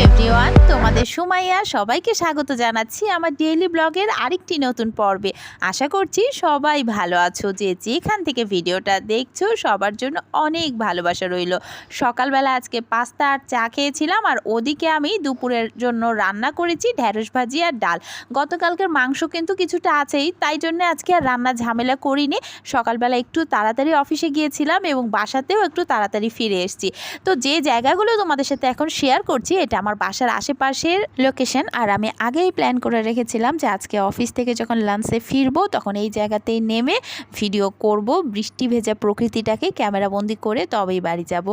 Everyone, তোমাদের সুমাইয়া সবাইকে স্বাগত জানাচ্ছি আমার ডেইলি ব্লগের আরেকটি নতুন পর্বে। আশা করছি সবাই ভালো আছো। যেখান থেকে ভিডিওটা দেখছো সবার জন্য অনেক ভালোবাসা রইল। সকালবেলা আজকে পাস্তা আর চা খেয়েছিলাম, আর ওদিকে আমি দুপুরের জন্য রান্না করেছি ঢেঁড়স ভাজি আর ডাল। গতকালকের মাংস কিন্তু কিছুটা আছেই, তাই জন্য আজকে আর রান্না ঝামেলা করিনি। সকালবেলা একটু তাড়াতাড়ি অফিসে গিয়েছিলাম এবং বাসাতেও একটু তাড়াতাড়ি ফিরে এসেছি। তো যে জায়গাগুলো তোমাদের সাথে এখন শেয়ার করছি এটা আমার বাসার আশেপাশের লোকেশন। আর আমি আগেই প্ল্যান করে রেখেছিলাম যে আজকে অফিস থেকে যখন লাঞ্চে ফিরবো তখন এই জায়গাতেই নেমে ভিডিও করব, বৃষ্টি ভেজা প্রকৃতিটাকে ক্যামেরাবন্দি করে তবেই বাড়ি যাব।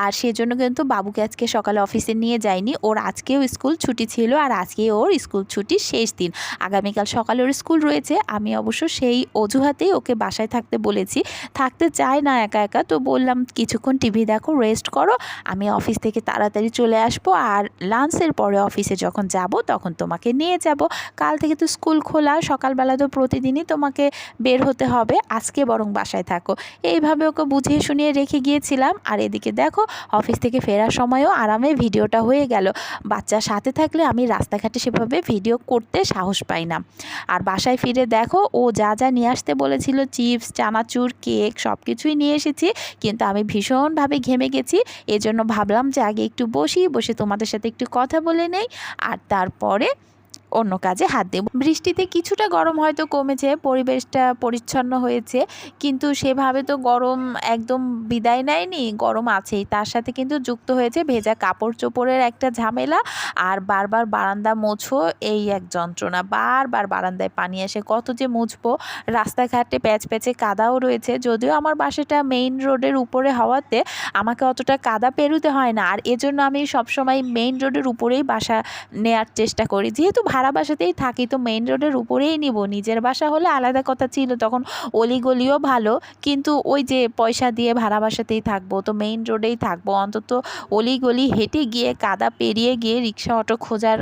আর সেজন্য কিন্তু বাবুকে আজকে সকালে অফিসে নিয়ে যাইনি, ওর আজকেও স্কুল ছুটি ছিল আর আজকে ওর স্কুল ছুটির শেষ দিন। আগামীকাল সকালে ওর স্কুল রয়েছে। আমি অবশ্য সেই অজুহাতেই ওকে বাসায় থাকতে বলেছি। থাকতে চায় না একা একা, তো বললাম কিছুক্ষণ টিভি দেখো, রেস্ট করো, আমি অফিস থেকে তাড়াতাড়ি চলে আসবো, আর লাঞ্চের পরে অফিসে যখন যাব তখন তোমাকে নিয়ে যাব। কাল থেকে তো স্কুল খোলা, সকালবেলা তো প্রতিদিনই তোমাকে বের হতে হবে, আজকে বরং বাসায় থাকো। এইভাবে ওকে বুঝিয়ে শুনিয়ে রেখে গিয়েছিলাম। আর এদিকে দেখো অফিস থেকে ফেরার সময়ও আরামে ভিডিওটা হয়ে গেল। বাচ্চার সাথে থাকলে আমি রাস্তাঘাটে সেভাবে ভিডিও করতে সাহস পাই না। আর বাসায় ফিরে দেখো ও যা যা নিয়ে আসতে বলেছিল, চিপস, চানাচুর, কেক সব কিছুই নিয়ে এসেছি, কিন্তু আমি ভীষণভাবে ঘেমে গেছি। এজন্য ভাবলাম যে আগে একটু বসে তোমাদের সাথে একটু কথা বলে নেই, আর তারপরে অন্য কাজে হাত দেব। বৃষ্টিতে কিছুটা গরম হয়তো কমেছে, পরিবেশটা পরিচ্ছন্ন হয়েছে, কিন্তু সেভাবে তো গরম একদম বিদায় নেয়নি, গরম আছেই। তার সাথে কিন্তু যুক্ত হয়েছে ভেজা কাপড় চোপড়ের একটা ঝামেলা, আর বারবার বারান্দা মুছো এই এক যন্ত্রণা। বারবার বারান্দায় পানি আসে, কত যে মুছবো। রাস্তাঘাটে প্যাচে কাদাও রয়েছে, যদিও আমার বাসাটা মেইন রোডের উপরে হওয়াতে আমাকে অতটা কাদা পেরোতে হয় না, আর এজন্য আমি সবসময় মেইন রোডের উপরেই বাসা নেয়ার চেষ্টা করি। যেহেতু ভাড়া বাসাতেই থাকি তো মেইন রোডের উপরেই নিব। নিজের বাসা হলে আলাদা কথা ছিল, তখন অলিগলিও ভালো, কিন্তু ওই যে পয়সা দিয়ে ভাড়া বাসাতেই থাকবো তো মেইন রোডেই থাকবো, অন্তত অলিগলি হেঁটে গিয়ে কাদা পেরিয়ে গিয়ে রিক্সা অটো খোঁজার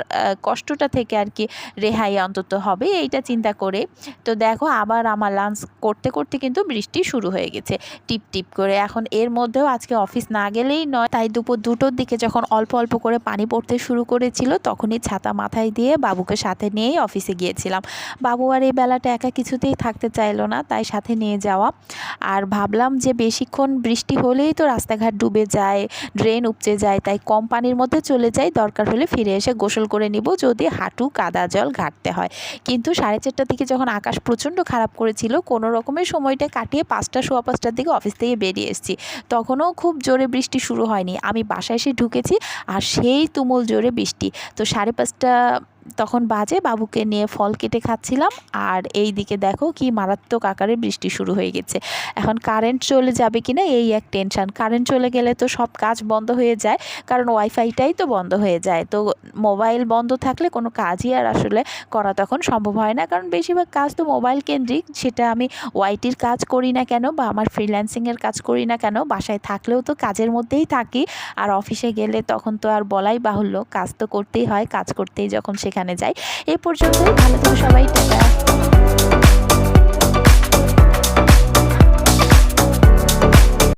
কষ্টটা থেকে আর কি রেহাই অন্তত হবে, এইটা চিন্তা করে। তো দেখো আবার আমার লাঞ্চ করতে করতে কিন্তু বৃষ্টি শুরু হয়ে গেছে টিপ টিপ করে। এখন এর মধ্যেও আজকে অফিস না গেলেই নয়, তাই দুপুর 2টোর দিকে যখন অল্প অল্প করে পানি পড়তে শুরু করেছিল তখনই ছাতা মাথায় দিয়ে বাবুকে সাথে নিয়েই অফিসে গিয়েছিলাম। বাবু আর এই বেলাটা একা কিছুতেই থাকতে চাইলো না, তাই সাথে নিয়ে যাওয়া। আর ভাবলাম যে বেশিক্ষণ বৃষ্টি হলেই তো রাস্তাঘাট ডুবে যায়, ড্রেন উপচে যায়, তাই কম পানির মধ্যে চলে যাই, দরকার হলে ফিরে এসে গোসল করে নিব যদি হাঁটু কাদা জল ঘাটতে হয়। কিন্তু 4:30টার দিকে যখন আকাশ প্রচণ্ড খারাপ করেছিল, কোনো রকমের সময়টা কাটিয়ে 5টা সোয়া 5টার দিকে অফিস থেকে বেরিয়ে এসেছি। তখনও খুব জোরে বৃষ্টি শুরু হয়নি, আমি বাসায় এসে ঢুকেছি আর সেই তুমুল জোরে বৃষ্টি। তো 5:30 তখন বাজে, বাবুকে নিয়ে ফল কেটে খাচ্ছিলাম, আর এই দিকে দেখো কি মারাত্মক আকারে বৃষ্টি শুরু হয়ে গেছে। এখন কারেন্ট চলে যাবে কিনা এই এক টেনশন। কারেন্ট চলে গেলে তো সব কাজ বন্ধ হয়ে যায়, কারণ ওয়াইফাইটাই তো বন্ধ হয়ে যায়। তো মোবাইল বন্ধ থাকলে কোনো কাজই আর আসলে করা তখন সম্ভব হয় না, কারণ বেশিরভাগ কাজ তো মোবাইল কেন্দ্রিক। সেটা আমি ওয়াইটির কাজ করি না কেন বা আমার ফ্রিল্যান্সিংয়ের কাজ করি না কেন, বাসায় থাকলেও তো কাজের মধ্যেই থাকি। আর অফিসে গেলে তখন তো আর বলাই বাহুল্য, কাজ তো করতেই হয়, কাজ করতেই যখন সেখানে যাই। এই পর্যন্তই, ভালো থেকো সবাই, টাটা।